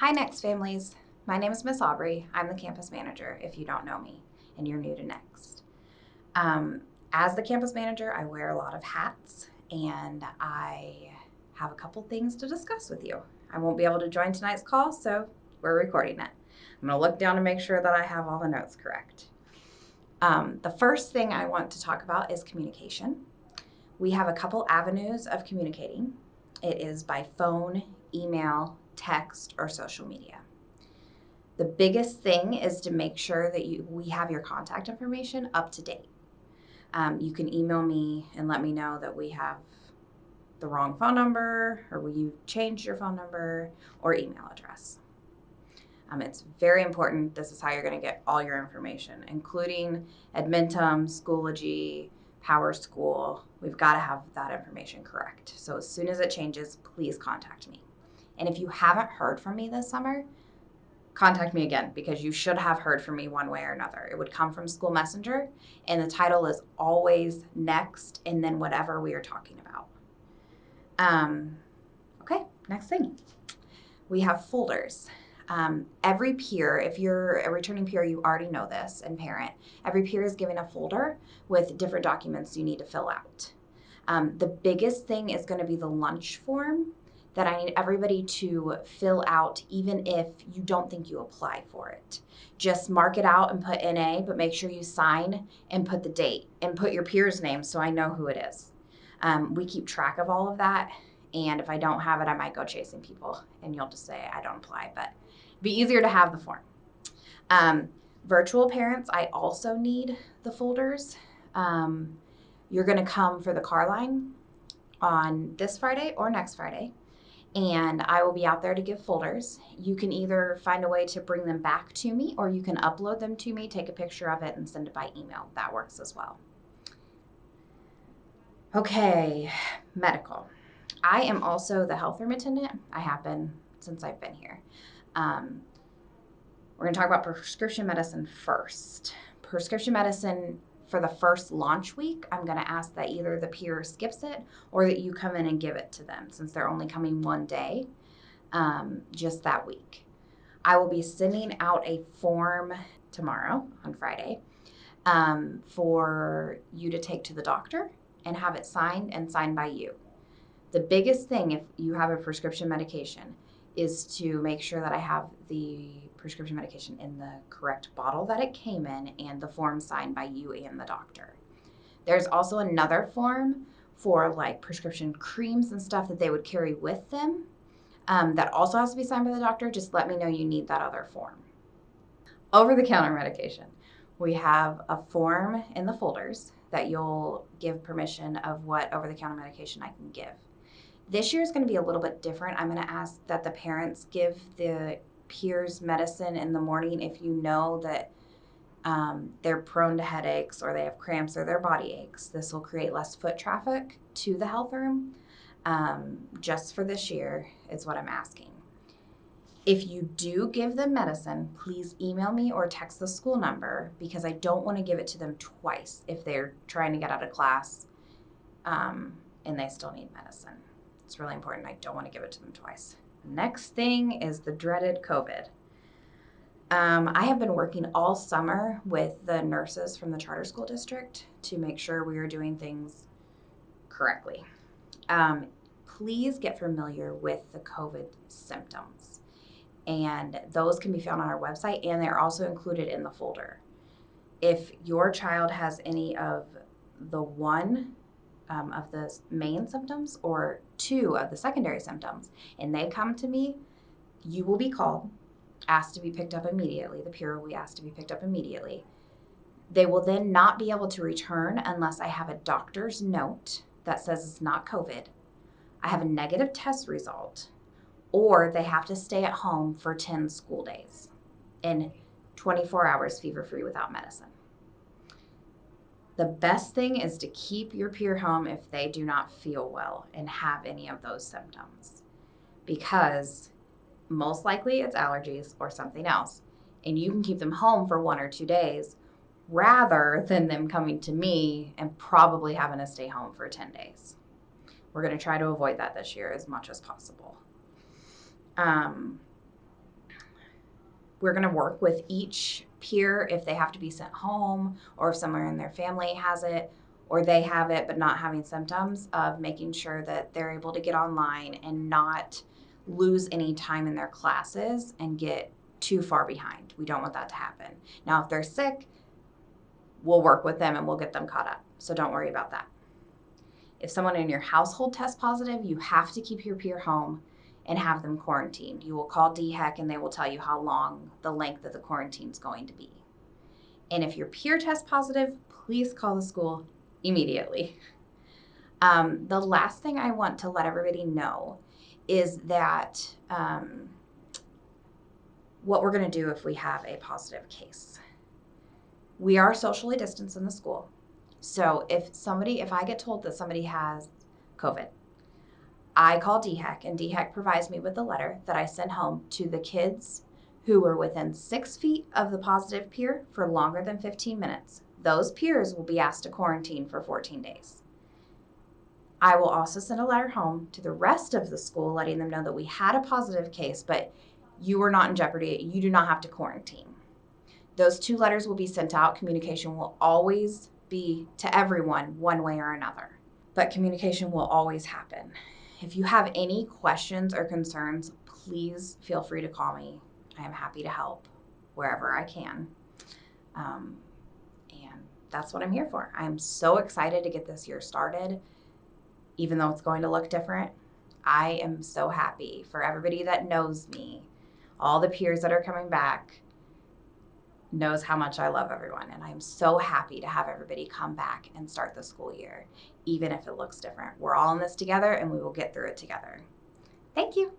Hi, Next families. My name is Miss Aubrii. I'm the campus manager if you don't know me and you're new to Next. As the campus manager, I wear a lot of hats and I have a couple things to discuss with you. I won't be able to join tonight's call, so we're recording it. I'm going to look down to make sure that I have all the notes correct. The first thing I want to talk about is communication. We have a couple avenues of communicating. It is by phone, email, text, or social media. The biggest thing is to make sure that we have your contact information up to date. You can email me and let me know that we have the wrong phone number, or you changed your phone number or email address. It's very important. This is how you're going to get all your information, including Admintum, Schoology, Power School. We've got to have that information correct. So as soon as it changes, please contact me. And if you haven't heard from me this summer, contact me again, because you should have heard from me one way or another. It would come from School Messenger, and the title is always Next, and then whatever we are talking about. Okay, next thing. We have folders. Every peer, if you're a returning peer, you already know this, and parent, every peer is given a folder with different documents you need to fill out. The biggest thing is going to be the lunch form that I need everybody to fill out, even if you don't think you apply for it. Just mark it out and put NA, but make sure you sign and put the date and put your peer's name so I know who it is. We keep track of all of that, and if I don't have it, I might go chasing people, and you'll just say I don't apply, but it'd be easier to have the form. Virtual parents, I also need the folders. You're going to come for the car line on this Friday or next Friday, and I will be out there to give folders. You can either find a way to bring them back to me, or you can upload them to me, take a picture of it, and send it by email. That works as well. Okay, medical. I am also the health room attendant. I have been since I've been here. We're going to talk about prescription medicine first. Prescription medicine, for the first launch week, I'm going to ask that either the peer skips it or that you come in and give it to them, since they're only coming one day, just that week. I will be sending out a form tomorrow on Friday for you to take to the doctor and have it signed and signed by you. The biggest thing, if you have a prescription medication, is to make sure that I have the prescription medication in the correct bottle that it came in and the form signed by you and the doctor. There's also another form for like prescription creams and stuff that they would carry with them that also has to be signed by the doctor. Just let me know you need that other form. Over-the-counter medication. We have a form in the folders that you'll give permission of what over-the-counter medication I can give. This year is going to be a little bit different. I'm going to ask that the parents give the peers medicine in the morning if you know that they're prone to headaches or they have cramps or their body aches. This will create less foot traffic to the health room. Just for this year is what I'm asking. If you do give them medicine, please email me or text the school number, because I don't want to give it to them twice if they're trying to get out of class and they still need medicine. It's really important. I don't want to give it to them twice. Next thing is the dreaded COVID. I have been working all summer with the nurses from the charter school district to make sure we are doing things correctly. Please get familiar with the COVID symptoms, and those can be found on our website, and they're also included in the folder. If your child has any of the one of the main symptoms or two of the secondary symptoms, and they come to me, you will be called, asked to be picked up immediately. The peer will be asked to be picked up immediately. They will then not be able to return unless I have a doctor's note that says it's not COVID, I have a negative test result, or they have to stay at home for 10 school days and 24 hours fever-free without medicine. The best thing is to keep your peer home if they do not feel well and have any of those symptoms, because most likely it's allergies or something else, and you can keep them home for 1 or 2 days rather than them coming to me and probably having to stay home for 10 days. We're going to try to avoid that this year as much as possible. We're going to work with each peer if they have to be sent home, or if someone in their family has it, or they have it but not having symptoms, of making sure that they're able to get online and not lose any time in their classes and get too far behind. We don't want that to happen. Now, if they're sick, we'll work with them and we'll get them caught up. So don't worry about that. If someone in your household tests positive, you have to keep your peer home and have them quarantined. You will call DHEC and they will tell you how long the length of the quarantine is going to be. And if your peer tests positive, please call the school immediately. The last thing I want to let everybody know is that what we're going to do if we have a positive case. We are socially distanced in the school. So if I get told that somebody has COVID, I call DHEC, and DHEC provides me with a letter that I send home to the kids who were within 6 feet of the positive peer for longer than 15 minutes. Those peers will be asked to quarantine for 14 days. I will also send a letter home to the rest of the school letting them know that we had a positive case, but you are not in jeopardy. You do not have to quarantine. Those 2 letters will be sent out. Communication will always be to everyone one way or another, but communication will always happen. If you have any questions or concerns, please feel free to call me. I am happy to help wherever I can. And that's what I'm here for. I'm so excited to get this year started, even though it's going to look different. I am so happy for everybody that knows me. All the peers that are coming back knows how much I love everyone. And I'm so happy to have everybody come back and start the school year, even if it looks different. We're all in this together and we will get through it together. Thank you.